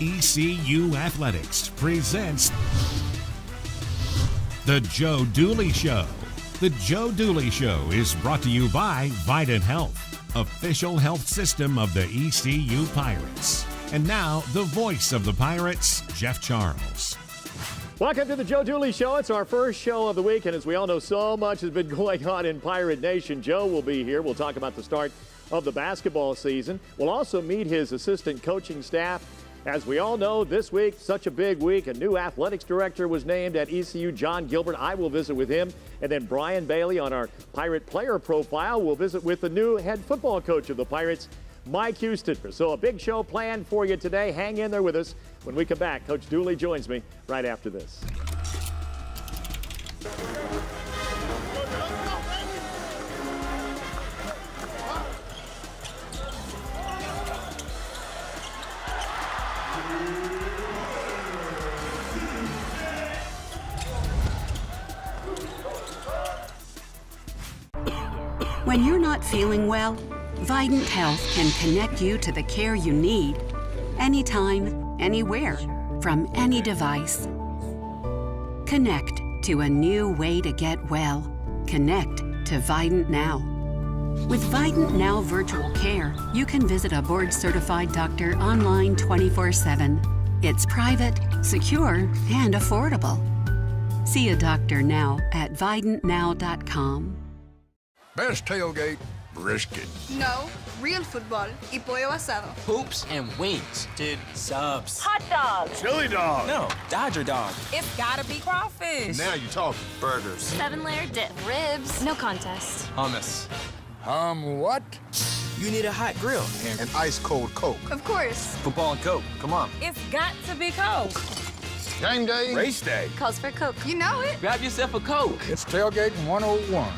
ECU Athletics presents The Joe Dooley Show. The Joe Dooley Show is brought to you by Vidant Health, official health system of the ECU Pirates. And now, the voice of the Pirates, Jeff Charles. Welcome to the Joe Dooley Show. It's our first show of the week, and as we all know, so much has been going on in Pirate Nation. Joe will be here. We'll talk about the start of the basketball season. We'll also meet his assistant coaching staff. As we all know, this week, such a big week, a new athletics director was named at ECU, John Gilbert. I will visit with him. And then Brian Bailey on our Pirate player profile will visit with the new head football coach of the Pirates, Mike Houston. So a big show planned for you today. Hang in there with us. When we come back, Coach Dooley joins me right after this. When you're not feeling well, Vidant Health can connect you to the care you need anytime, anywhere, from any device. Connect to a new way to get well. Connect to Vidant Now. With Vidant Now Virtual Care, you can visit a board-certified doctor online 24/7. It's private, secure, and affordable. See a doctor now at vidantnow.com. Best tailgate, brisket. No, real football y pollo asado. Hoops and wings. Dude, subs. Hot dog. Chili dog. No, Dodger dog. It's gotta be crawfish. Now you're talking. Burgers. 7-layer dip. Ribs. No contest. Hummus. What? You need a hot grill. And ice cold Coke. Of course. Football and Coke. Come on. It's got to be Coke. Game day. Race day. Calls for Coke. You know it. Grab yourself a Coke. It's tailgate 101.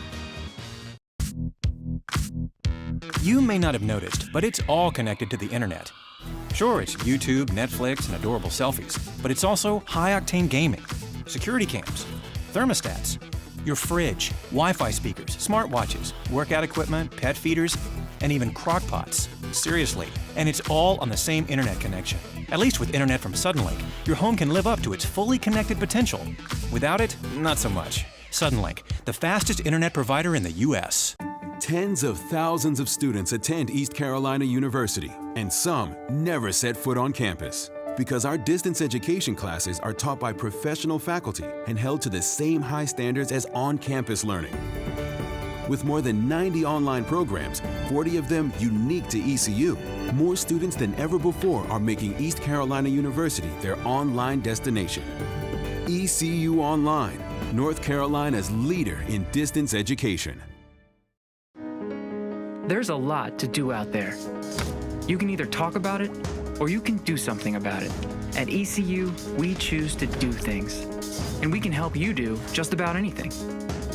You may not have noticed, but it's all connected to the internet. Sure, it's YouTube, Netflix, and adorable selfies, but it's also high-octane gaming, security cams, thermostats, your fridge, Wi-Fi speakers, smartwatches, workout equipment, pet feeders, and even crock-pots. Seriously, and it's all on the same internet connection. At least with internet from Suddenlink, your home can live up to its fully connected potential. Without it, not so much. Suddenlink, the fastest internet provider in the U.S. Tens of thousands of students attend East Carolina University, and some never set foot on campus. Because our distance education classes are taught by professional faculty and held to the same high standards as on-campus learning. With more than 90 online programs, 40 of them unique to ECU, more students than ever before are making East Carolina University their online destination. ECU Online, North Carolina's leader in distance education. There's a lot to do out there. You can either talk about it, or you can do something about it. At ECU, we choose to do things. And we can help you do just about anything.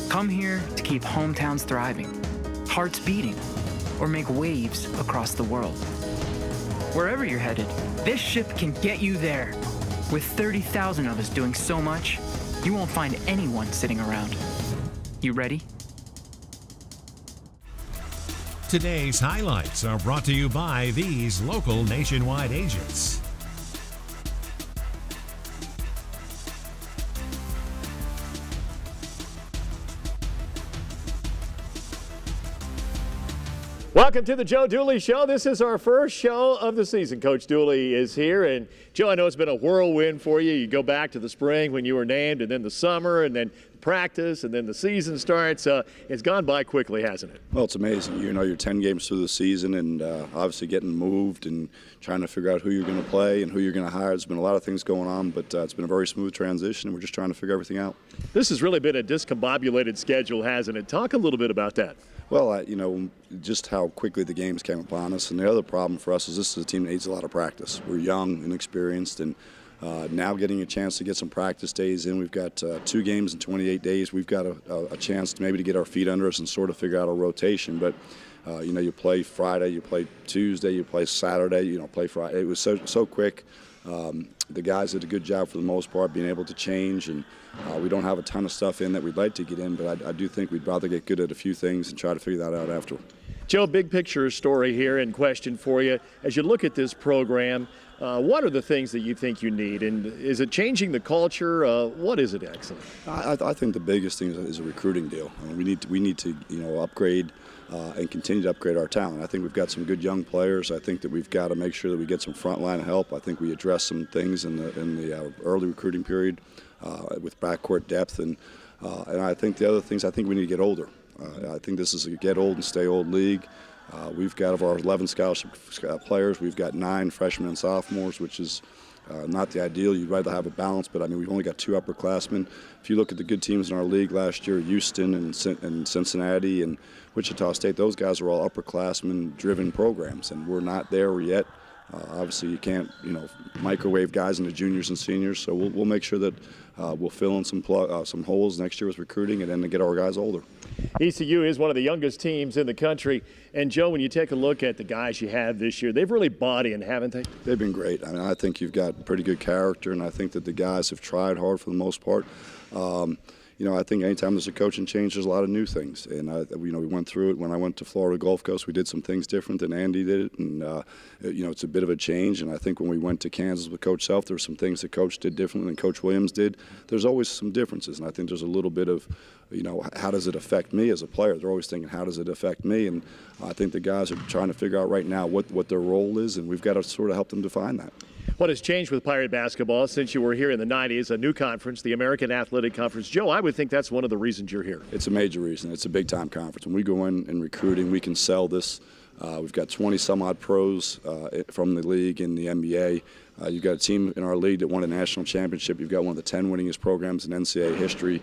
Come here to keep hometowns thriving, hearts beating, or make waves across the world. Wherever you're headed, this ship can get you there. With 30,000 of us doing so much, you won't find anyone sitting around. You ready? Today's highlights are brought to you by these local nationwide agents. Welcome to the Joe Dooley Show. This is our first show of the season. Coach Dooley is here. And, Joe, I know it's been a whirlwind for you. You go back to the spring when you were named, and then the summer, and then practice, and then the season starts. It's gone by quickly, hasn't it? Well, it's amazing. You know, you're 10 games through the season, and obviously getting moved and trying to figure out who you're going to play and who you're going to hire. There's been a lot of things going on, but it's been a very smooth transition, and we're just trying to figure everything out. This has really been a discombobulated schedule, hasn't it? Talk a little bit about that. Well, you know, just how quickly the games came upon us. And the other problem for us is this is a team that needs a lot of practice. We're young, inexperienced, and now getting a chance to get some practice days in. We've got 2 games in 28 days. We've got a chance to maybe to get our feet under us and sort of figure out a rotation. But, you know, you play Friday, you play Tuesday, you play Saturday, you know, play Friday. It was so quick. The guys did a good job for the most part being able to change, and we don't have a ton of stuff in that we'd like to get in, but I do think we'd rather get good at a few things and try to figure that out after. Joe, big picture story here and question for you. As you look at this program, what are the things that you think you need? And is it changing the culture? What is it, actually? I think the biggest thing is a recruiting deal. I mean, we need to upgrade and continue to upgrade our talent. I think we've got some good young players. I think that we've got to make sure that we get some frontline help. I think we address some things in the early recruiting period with backcourt depth, and I think the other things, I think we need to get older. I think this is a get old and stay old league. We've got, of our 11 scholarship players, we've got 9 freshmen and sophomores, which is not the ideal. You'd rather have a balance, but I mean, we've only got 2 upperclassmen. If you look at the good teams in our league last year, Houston and Cincinnati and Wichita State, those guys are all upperclassmen-driven programs, and we're not there yet. Obviously, you can't, microwave guys into juniors and seniors, so we'll make sure that we'll fill in some holes next year with recruiting and then to get our guys older. ECU is one of the youngest teams in the country. And, Joe, when you take a look at the guys you have this year, they've really bought in, haven't they? They've been great. I mean, I think you've got pretty good character, and I think that the guys have tried hard for the most part. I think anytime there's a coaching change, there's a lot of new things. And, we went through it when I went to Florida Gulf Coast. We did some things different than Andy did it. And, it's a bit of a change. And I think when we went to Kansas with Coach Self, there were some things that Coach did differently than Coach Williams did. There's always some differences. And I think there's a little bit of, how does it affect me as a player? They're always thinking, how does it affect me? And I think the guys are trying to figure out right now what their role is, and we've got to sort of help them define that. What has changed with Pirate basketball since you were here in the 90s, a new conference, the American Athletic Conference? Joe, I would think that's one of the reasons you're here. It's a major reason. It's a big-time conference. When we go in recruiting, we can sell this. We've got 20-some-odd pros from the league in the NBA. You've got a team in our league that won a national championship. You've got one of the 10 winningest programs in NCAA history.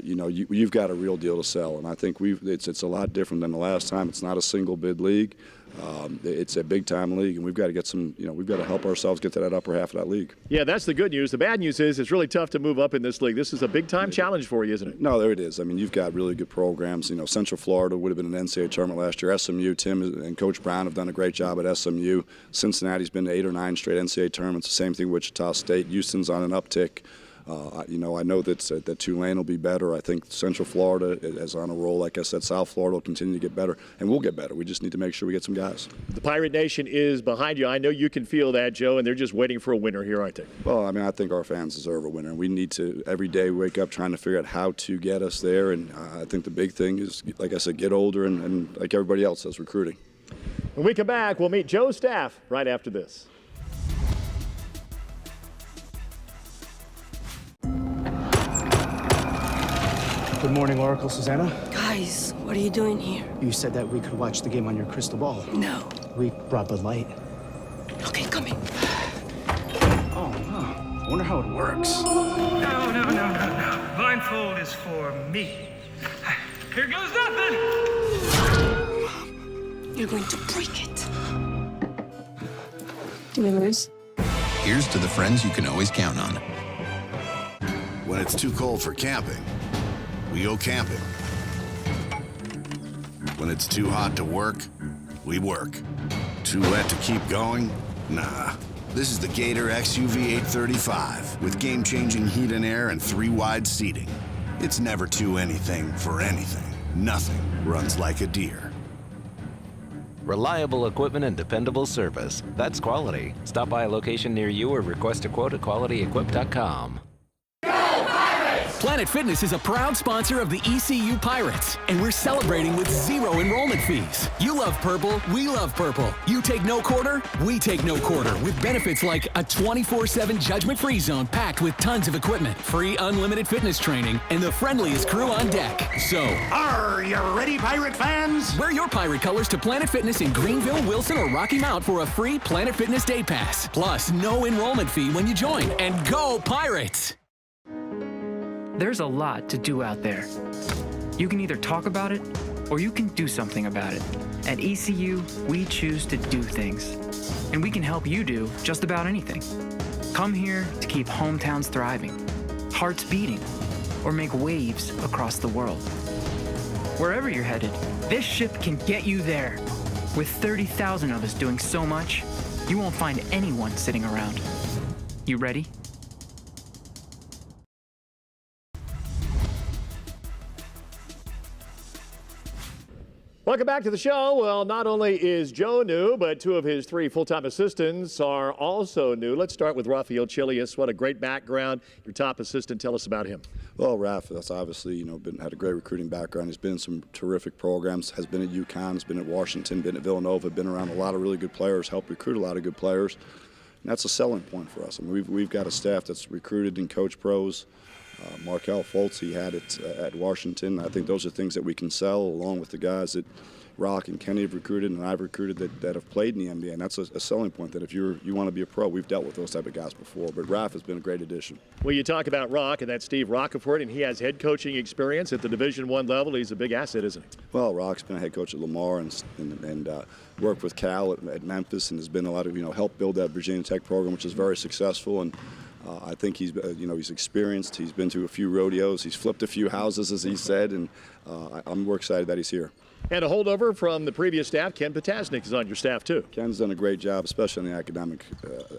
You've got a real deal to sell, and I think it's a lot different than the last time. It's not a single bid league. It's a big time league, and we've got to get we've got to help ourselves get to that upper half of that league. Yeah, that's the good news. The bad news is it's really tough to move up in this league. This is a big time challenge for you, isn't it? No, there it is. I mean, you've got really good programs. Central Florida would have been an NCAA tournament last year. SMU, Tim and Coach Brown have done a great job at SMU. Cincinnati's been to 8 or 9 straight NCAA tournaments. The same thing with Wichita State. Houston's on an uptick. I know that Tulane will be better. I think Central Florida is on a roll. Like I said, South Florida will continue to get better, and we'll get better. We just need to make sure we get some guys. The Pirate Nation is behind you. I know you can feel that, Joe, and they're just waiting for a winner here, aren't they? Well, I mean, I think our fans deserve a winner. We need to every day wake up trying to figure out how to get us there, and I think the big thing is, like I said, get older and like everybody else does, recruiting. When we come back, we'll meet Joe's staff right after this. Good morning, Oracle Susanna. Guys, what are you doing here? You said that we could watch the game on your crystal ball. No. We brought Bud Light. Okay, come in. Oh, wow. I wonder how it works. No. Blindfold is for me. Here goes nothing. You're going to break it. Did we lose? Here's to the friends you can always count on. When it's too cold for camping, we go camping. When it's too hot to work, we work. Too wet to keep going? Nah. This is the Gator XUV 835 with game-changing heat and air and 3 wide seating. It's never too anything for anything. Nothing runs like a deer. Reliable equipment and dependable service. That's quality. Stop by a location near you or request a quote at qualityequip.com. Planet Fitness is a proud sponsor of the ECU Pirates, and we're celebrating with 0 enrollment fees. You love purple, we love purple. You take no quarter, we take no quarter, with benefits like a 24/7 judgment-free zone packed with tons of equipment, free unlimited fitness training, and the friendliest crew on deck. So, are you ready, Pirate fans? Wear your Pirate colors to Planet Fitness in Greenville, Wilson, or Rocky Mount for a free Planet Fitness Day Pass. Plus, no enrollment fee when you join. And go Pirates! There's a lot to do out there. You can either talk about it, or you can do something about it. At ECU, we choose to do things. And we can help you do just about anything. Come here to keep hometowns thriving, hearts beating, or make waves across the world. Wherever you're headed, this ship can get you there. With 30,000 of us doing so much, you won't find anyone sitting around. You ready? Welcome back to the show. Well, not only is Joe new, but 2 of his 3 full-time assistants are also new. Let's start with Rafael Chilius. What a great background. Your top assistant, tell us about him. Well, Raf, that's obviously, had a great recruiting background. He's been in some terrific programs, has been at UConn, has been at Washington, been at Villanova, been around a lot of really good players, helped recruit a lot of good players. And that's a selling point for us. I mean, we've got a staff that's recruited and coached pros. Markel Fultz, he had it at Washington. I think those are things that we can sell along with the guys that Rock and Kenny have recruited and I've recruited that have played in the NBA. And that's a selling point that if you want to be a pro, we've dealt with those type of guys before. But Raf has been a great addition. Well, you talk about Rock, and that's Steve Roccaforte, and he has head coaching experience at the Division I level. He's a big asset, isn't he? Well, Rock's been a head coach at Lamar and worked with Cal at Memphis and has been a lot of, helped build that Virginia Tech program, which is very successful. And I think he's, he's experienced. He's been to a few rodeos. He's flipped a few houses, as he said, and we're excited that he's here. And a holdover from the previous staff, Ken Potasnik is on your staff too. Ken's done a great job, especially in the academic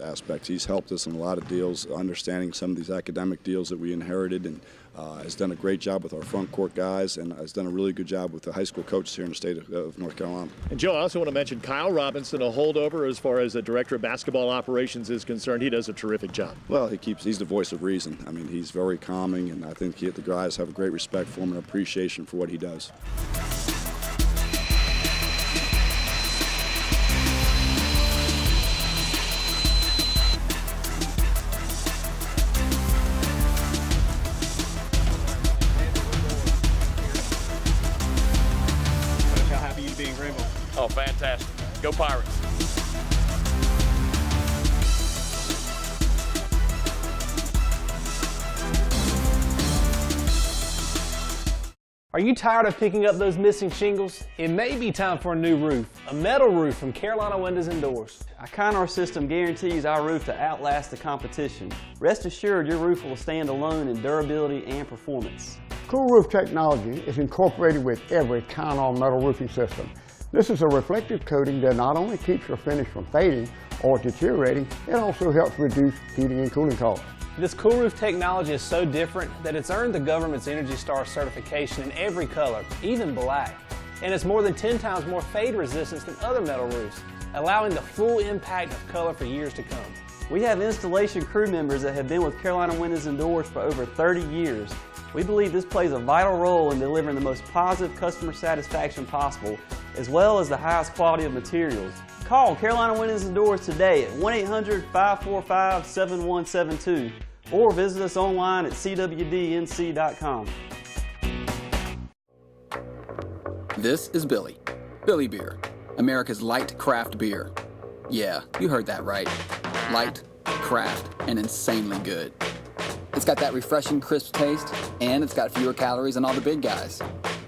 aspects. He's helped us in a lot of deals, understanding some of these academic deals that we inherited, and has done a great job with our front court guys, and has done a really good job with the high school coaches here in the state of North Carolina. And Joe, I also want to mention Kyle Robinson, a holdover as far as the director of basketball operations is concerned. He does a terrific job. Well, he's the voice of reason. I mean, he's very calming, and I think the guys have a great respect for him and appreciation for what he does. Oh, fantastic. Go Pirates. Are you tired of picking up those missing shingles? It may be time for a new roof, a metal roof from Carolina Windows and Doors. Our Conor system guarantees our roof to outlast the competition. Rest assured your roof will stand alone in durability and performance. Cool Roof technology is incorporated with every Conor metal roofing system. This is a reflective coating that not only keeps your finish from fading or deteriorating, it also helps reduce heating and cooling costs. This Cool Roof technology is so different that it's earned the government's Energy Star certification in every color, even black. And it's more than 10 times more fade resistance than other metal roofs, allowing the full impact of color for years to come. We have installation crew members that have been with Carolina Windows and Doors for over 30 years. We believe this plays a vital role in delivering the most positive customer satisfaction possible, as well as the highest quality of materials. Call Carolina Windows and Doors today at 1-800-545-7172 or visit us online at cwdnc.com. This is Billy. Billy Beer, America's light craft beer. Yeah, you heard that right. Light, craft, and insanely good. It's got that refreshing, crisp taste, and it's got fewer calories than all the big guys.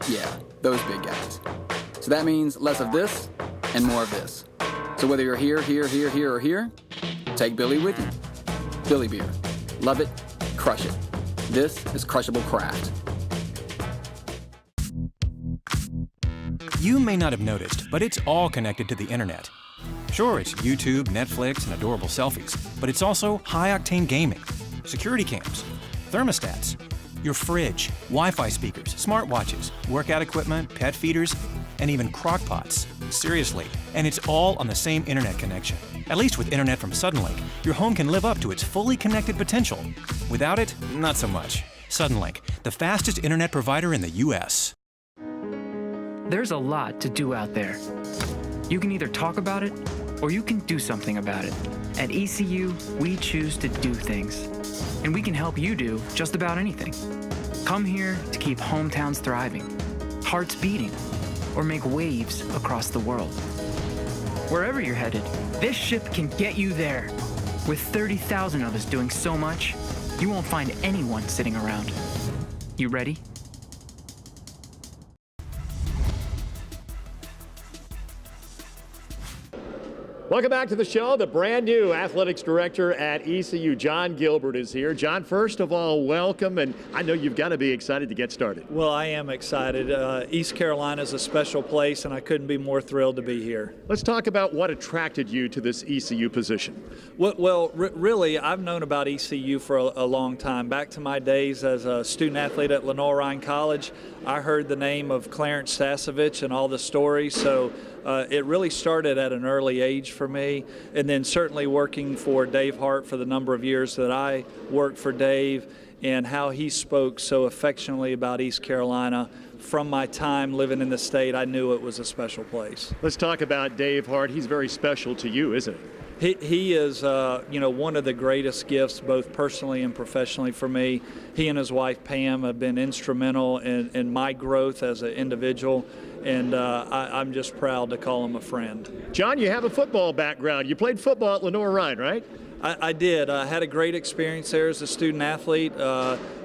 Yeah, those big guys. So that means less of this and more of this. So whether you're here, or here, take Billy with you. Billy Beer. Love it, crush it. This is crushable craft. You may not have noticed, but it's all connected to the internet. Sure, it's YouTube, Netflix, and adorable selfies, but it's also high-octane gaming, security cams, thermostats, your fridge, Wi-Fi speakers, smartwatches, workout equipment, pet feeders, and even crock pots. Seriously, and it's all on the same internet connection. At least with internet from Suddenlink, your home can live up to its fully connected potential. Without it, not so much. Suddenlink, the fastest internet provider in the U.S. There's a lot to do out there. You can either talk about it, or you can do something about it. At ECU, we choose to do things. And we can help you do just about anything. Come here to keep hometowns thriving, hearts beating, or make waves across the world. Wherever you're headed, this ship can get you there. With 30,000 of us doing so much, you won't find anyone sitting around. You ready? Welcome back to the show. The brand new athletics director at ECU, John Gilbert, is here. John, first of all, welcome, and I know you've got to be excited to get started. Well, I am excited. East Carolina is a special place, and I couldn't be more thrilled to be here. Let's talk about what attracted you to this ECU position. Really, I've known about ECU for a long time. Back to my days as a student athlete at Lenoir-Rhyne College, I heard the name of Clarence Stasevich and all the stories, so it really started at an early age for me, and then certainly working for Dave Hart for the number of years that I worked for Dave, and how he spoke so affectionately about East Carolina. From my time living in the state, I knew it was a special place. Let's talk about Dave Hart. He's very special to you, isn't he? He is, one of the greatest gifts, both personally and professionally for me. He and his wife, Pam, have been instrumental in my growth as an individual, and I'm just proud to call him a friend. John, you have a football background. You played football at Lenoir-Rhyne, right? I did. I had a great experience there as a student athlete.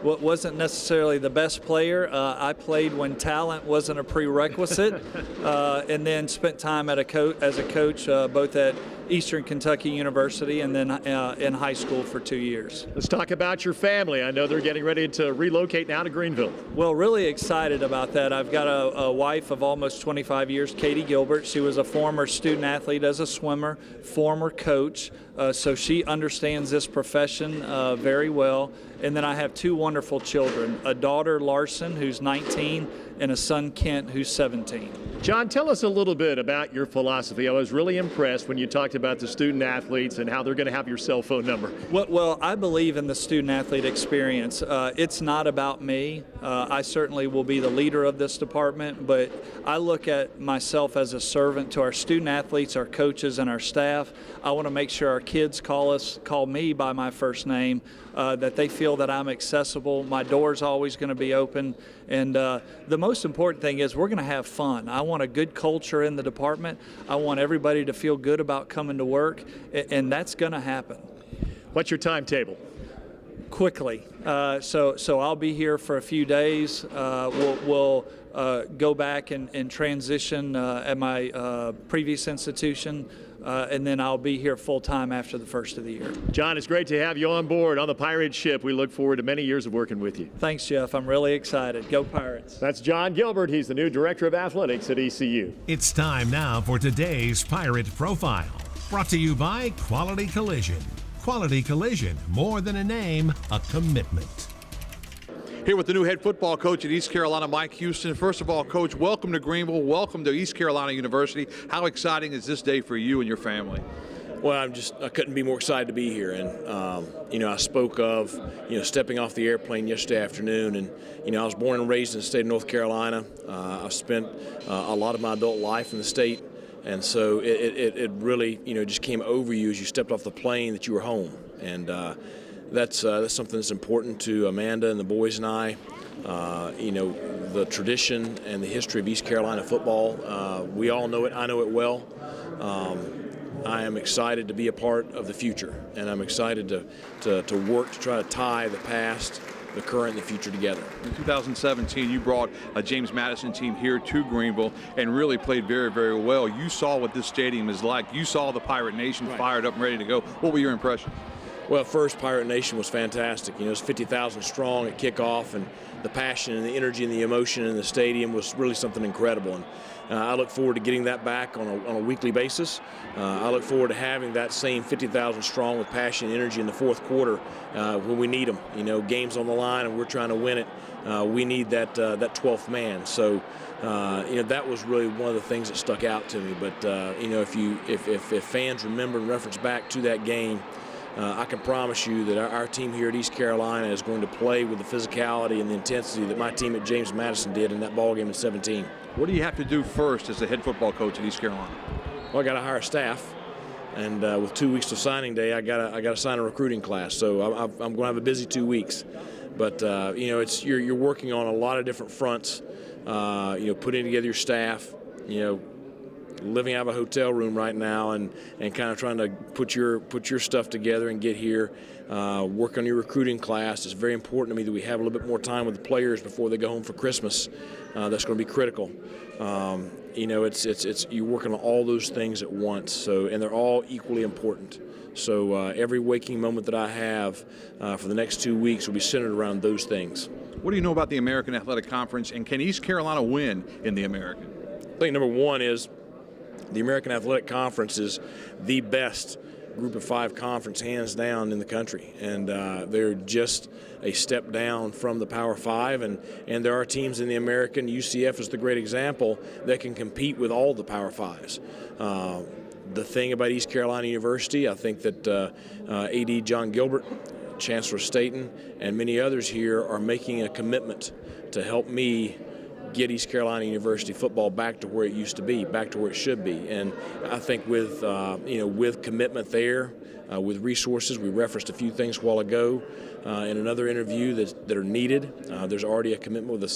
Wasn't necessarily the best player. I played when talent wasn't a prerequisite, and then spent time as a coach both at Eastern Kentucky University and then in high school for 2 years. Let's talk about your family. I know they're getting ready to relocate now to Greenville. Well, really excited about that. I've got a wife of almost 25 years, Katie Gilbert. She was a former student athlete as a swimmer, former coach, so she understands this profession very well. And then I have two wonderful children, a daughter, Larson, who's 19, and a son, Kent, who's 17. John, tell us a little bit about your philosophy. I was really impressed when you talked about the student athletes and how they're going to have your cell phone number. Well, I believe in the student athlete experience. It's not about me. I certainly will be the leader of this department, but I look at myself as a servant to our student athletes, our coaches, and our staff. I want to make sure our kids call me by my first name, that they feel that I'm accessible. My door's always going to be open. And the most important thing is we're going to have fun. I want a good culture in the department. I want everybody to feel good about coming to work, and that's going to happen. What's your timetable? Quickly. So I'll be here for a few days. We'll go back and transition at my previous institution. And then I'll be here full-time after the first of the year. John, it's great to have you on board on the Pirate ship. We look forward to many years of working with you. Thanks, Jeff. I'm really excited. Go Pirates. That's John Gilbert. He's the new Director of Athletics at ECU. It's time now for today's Pirate Profile, brought to you by Quality Collision. Quality Collision, more than a name, a commitment. Here with the new head football coach at East Carolina, Mike Houston. First of all, Coach, welcome to Greenville. Welcome to East Carolina University. How exciting is this day for you and your family? Well, I couldn't be more excited to be here. And, I spoke of, stepping off the airplane yesterday afternoon. And, I was born and raised in the state of North Carolina. I've spent a lot of my adult life in the state. And so it really, just came over you as you stepped off the plane that you were home. And that's something that's important to Amanda and the boys and I. The tradition and the history of East Carolina football, we all know it. I know it well. I am excited to be a part of the future, and I'm excited to work to try to tie the past, the current, and the future together. In 2017, you brought a James Madison team here to Greenville and really played very, very well. You saw what this stadium is like. You saw the Pirate Nation fired up and ready to go. What were your impressions? Well, first, Pirate Nation was fantastic. It's 50,000 strong at kickoff, and the passion and the energy and the emotion in the stadium was really something incredible. And I look forward to getting that back on a weekly basis. I look forward to having that same 50,000 strong with passion and energy in the fourth quarter when we need them. Games on the line and we're trying to win it. We need that 12th man. So, that was really one of the things that stuck out to me. But if fans remember and reference back to that game, I can promise you that our team here at East Carolina is going to play with the physicality and the intensity that my team at James Madison did in that ball game in 17. What do you have to do first as the head football coach at East Carolina? Well, I got to hire staff, and with 2 weeks to signing day, I got to sign a recruiting class. So I'm going to have a busy 2 weeks. But you're working on a lot of different fronts. Putting together your staff. living out of a hotel room right now and kind of trying to put your stuff together and get here. Work on your recruiting class. It's very important to me that we have a little bit more time with the players before they go home for Christmas. That's going to be critical. It's you're working on all those things at once. And they're all equally important. So every waking moment that I have for the next 2 weeks will be centered around those things. What do you know about the American Athletic Conference, and can East Carolina win in the American? I think number one is the American Athletic Conference is the best Group of 5 conference hands down in the country, and they're just a step down from the Power 5, and there are teams in the American. UCF is the great example that can compete with all the Power 5s. The thing about East Carolina University, I think that AD John Gilbert, Chancellor Staten, and many others here are making a commitment to help me get East Carolina University football back to where it used to be, back to where it should be. And I think with commitment there, with resources, we referenced a few things a while ago in another interview that are needed. There's already a commitment with the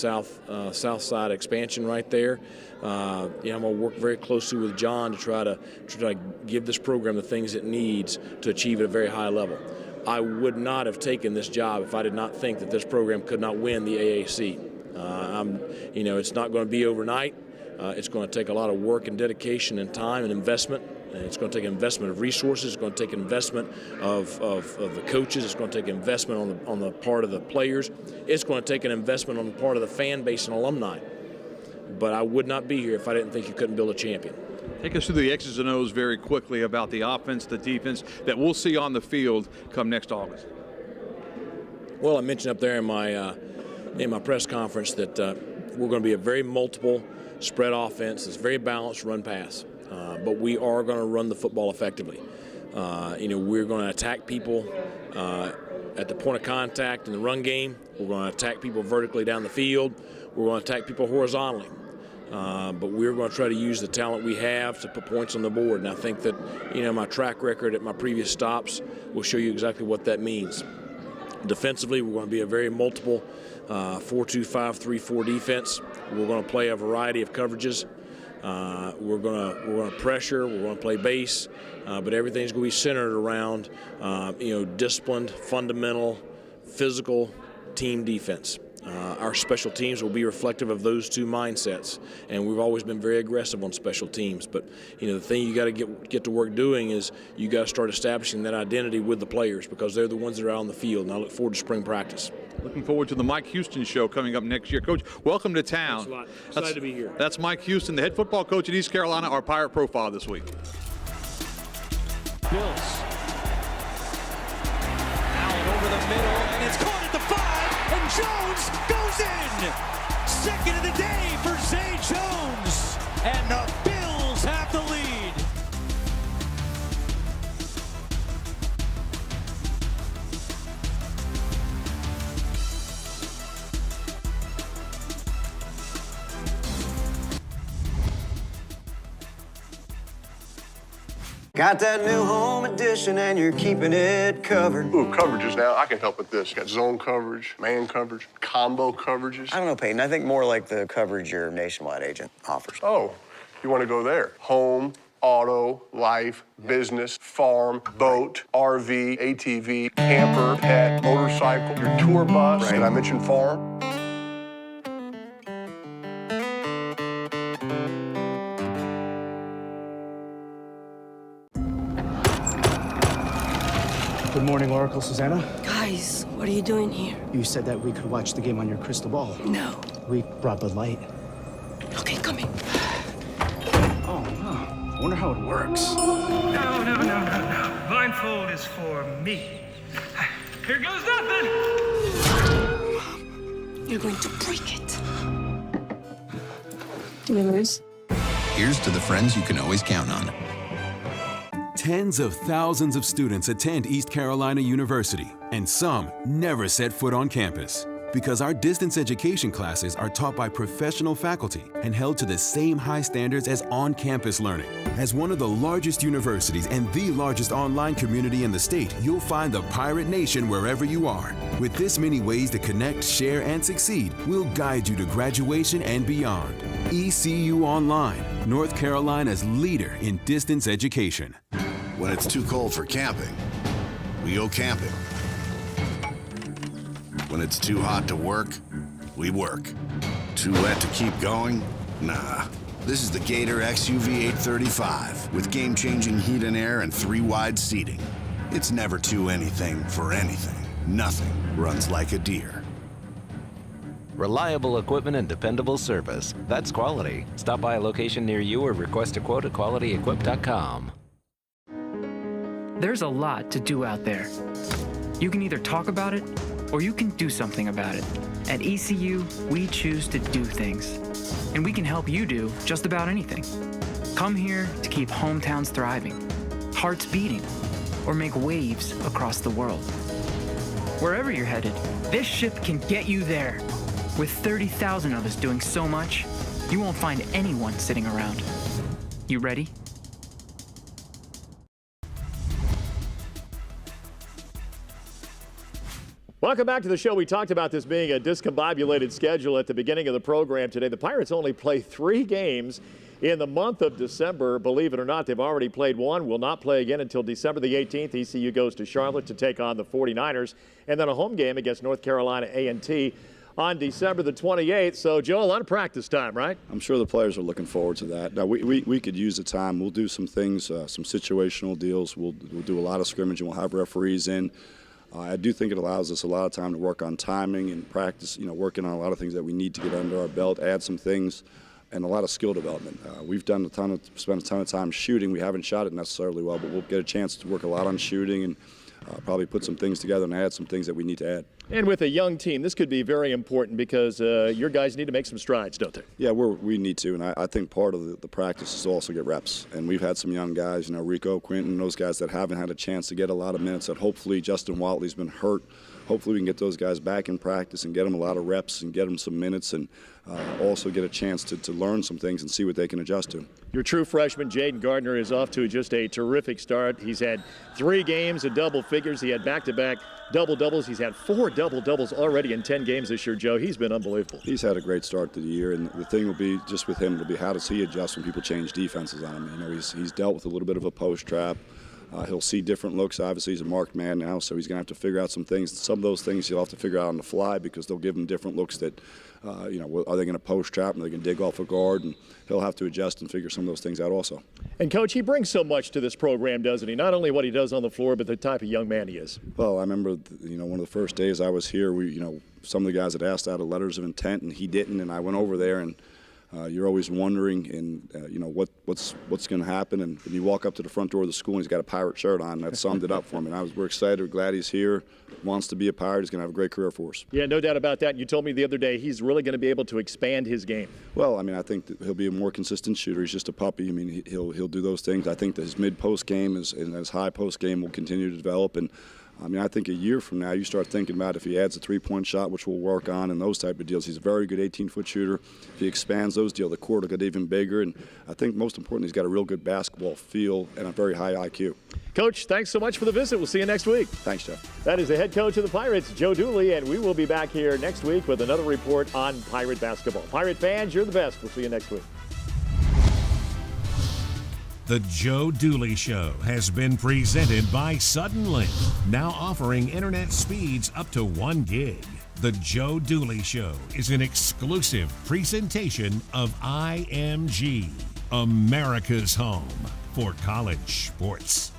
South Side expansion right there. I'm going to work very closely with John to try to give this program the things it needs to achieve at a very high level. I would not have taken this job if I did not think that this program could not win the AAC. It's not going to be overnight. It's going to take a lot of work and dedication and time and investment. And it's going to take investment of resources. It's going to take investment of the coaches. It's going to take investment on the part of the players. It's going to take an investment on the part of the fan base and alumni. But I would not be here if I didn't think you couldn't build a champion. Take us through the X's and O's very quickly about the offense, the defense that we'll see on the field come next August. Well, I mentioned up there in my press conference that we're going to be a very multiple spread offense. It's very balanced run pass, but we are going to run the football effectively. We're going to attack people at the point of contact in the run game. We're going to attack people vertically down the field. We're going to attack people horizontally. But we're going to try to use the talent we have to put points on the board. And I think that, my track record at my previous stops will show you exactly what that means. Defensively, we're going to be a very multiple 4-2-5-3-4 defense. We're going to play a variety of coverages. We're going to pressure. We're going to play base. But everything's going to be centered around, disciplined, fundamental, physical team defense. Our special teams will be reflective of those two mindsets, and we've always been very aggressive on special teams. But the thing you got to get to work doing is you got to start establishing that identity with the players, because they're the ones that are out on the field. And I look forward to spring practice. Looking forward to the Mike Houston Show coming up next year. Coach, welcome to town. Thanks a lot. Excited to be here. That's Mike Houston, the head football coach at East Carolina, our Pirate Profile this week. Mills. Allen over the middle, and it's caught at the 5. And Jones goes in! Second of the day for Zay Jones! And the Bills have the lead! Got that new home edition and you're keeping it covered. Ooh, coverages now. I can help with this. Got zone coverage, man coverage, combo coverages. I don't know, Peyton. I think more like the coverage your Nationwide agent offers. Oh, you want to go there. Home, auto, life, business, farm, boat, RV, ATV, camper, pet, motorcycle, your tour bus. Right. Did I mention farm? Good morning, Oracle Susanna. Guys, what are you doing here? You said that we could watch the game on your crystal ball. No. We brought Bud Light. Okay, coming. Oh, wow. I wonder how it works. No. Blindfold is for me. Here goes nothing. You're going to break it. Do we lose? Here's to the friends you can always count on. Tens of thousands of students attend East Carolina University, and some never set foot on campus. Because our distance education classes are taught by professional faculty and held to the same high standards as on-campus learning. As one of the largest universities and the largest online community in the state, you'll find the Pirate Nation wherever you are. With this many ways to connect, share, and succeed, we'll guide you to graduation and beyond. ECU Online. North Carolina's leader in distance education. When it's too cold for camping, we go camping. When it's too hot to work, we work. Too wet to keep going? Nah. This is the Gator XUV 835 with game-changing heat and air and 3 wide seating. It's never too anything for anything. Nothing runs like a deer. Reliable equipment and dependable service. That's quality. Stop by a location near you or request a quote at qualityequip.com. There's a lot to do out there. You can either talk about it or you can do something about it. At ECU, we choose to do things. And we can help you do just about anything. Come here to keep hometowns thriving, hearts beating, or make waves across the world. Wherever you're headed, this ship can get you there. With 30,000 of us doing so much, you won't find anyone sitting around. You ready? Welcome back to the show. We talked about this being a discombobulated schedule at the beginning of the program today. The Pirates only play 3 games in the month of December. Believe it or not, they've already played 1, will not play again until December the 18th. ECU goes to Charlotte to take on the 49ers, and then a home game against North Carolina A&T on December the 28th. So, Joe, a lot of practice time, right? I'm sure the players are looking forward to that. Now, we could use the time. We'll do some things, some situational deals. We'll do a lot of scrimmage, and we'll have referees in. I do think it allows us a lot of time to work on timing and practice, working on a lot of things that we need to get under our belt, add some things, and a lot of skill development. We've spent a ton of time shooting. We haven't shot it necessarily well, but we'll get a chance to work a lot on shooting and probably put some things together and add some things that we need to add. And with a young team, this could be very important because your guys need to make some strides, don't they? Yeah, we need to, and I think part of the practice is to also get reps. And we've had some young guys, Rico, Quinton, those guys that haven't had a chance to get a lot of minutes that hopefully Justin Watley's been hurt. Hopefully we can get those guys back in practice and get them a lot of reps and get them some minutes and also get a chance to learn some things and see what they can adjust to. Your true freshman, Jaden Gardner, is off to just a terrific start. He's had 3 games of double figures. He had back-to-back double-doubles. He's had 4 double-doubles already in 10 games this year, Joe. He's been unbelievable. He's had a great start to the year, and the thing will be, just with him, will be how does he adjust when people change defenses on him. He's dealt with a little bit of a post trap. He'll see different looks. Obviously, he's a marked man now, so he's going to have to figure out some things. Some of those things he'll have to figure out on the fly because they'll give him different looks that, are they going to post trap? Are they going to dig off a guard? And he'll have to adjust and figure some of those things out also. And, Coach, he brings so much to this program, doesn't he? Not only what he does on the floor, but the type of young man he is. Well, I remember, one of the first days I was here, some of the guys had asked out of letters of intent, and he didn't, and I went over there, and you're always wondering, and what's going to happen. And when you walk up to the front door of the school, and he's got a Pirate shirt on. That summed it up for me. And we're excited. We're glad he's here. Wants to be a Pirate. He's going to have a great career for us. Yeah, no doubt about that. And you told me the other day he's really going to be able to expand his game. Well, I think that he'll be a more consistent shooter. He's just a puppy. He'll do those things. I think that his mid-post game and his high-post game will continue to develop. And I think a year from now, you start thinking about if he adds a three-point shot, which we'll work on, and those type of deals. He's a very good 18-foot shooter. If he expands those deals, the court will get even bigger. And I think most importantly, he's got a real good basketball feel and a very high IQ. Coach, thanks so much for the visit. We'll see you next week. Thanks, Jeff. That is the head coach of the Pirates, Joe Dooley, and we will be back here next week with another report on Pirate basketball. Pirate fans, you're the best. We'll see you next week. The Joe Dooley Show has been presented by Suddenlink, now offering internet speeds up to 1 gig. The Joe Dooley Show is an exclusive presentation of IMG, America's home for college sports.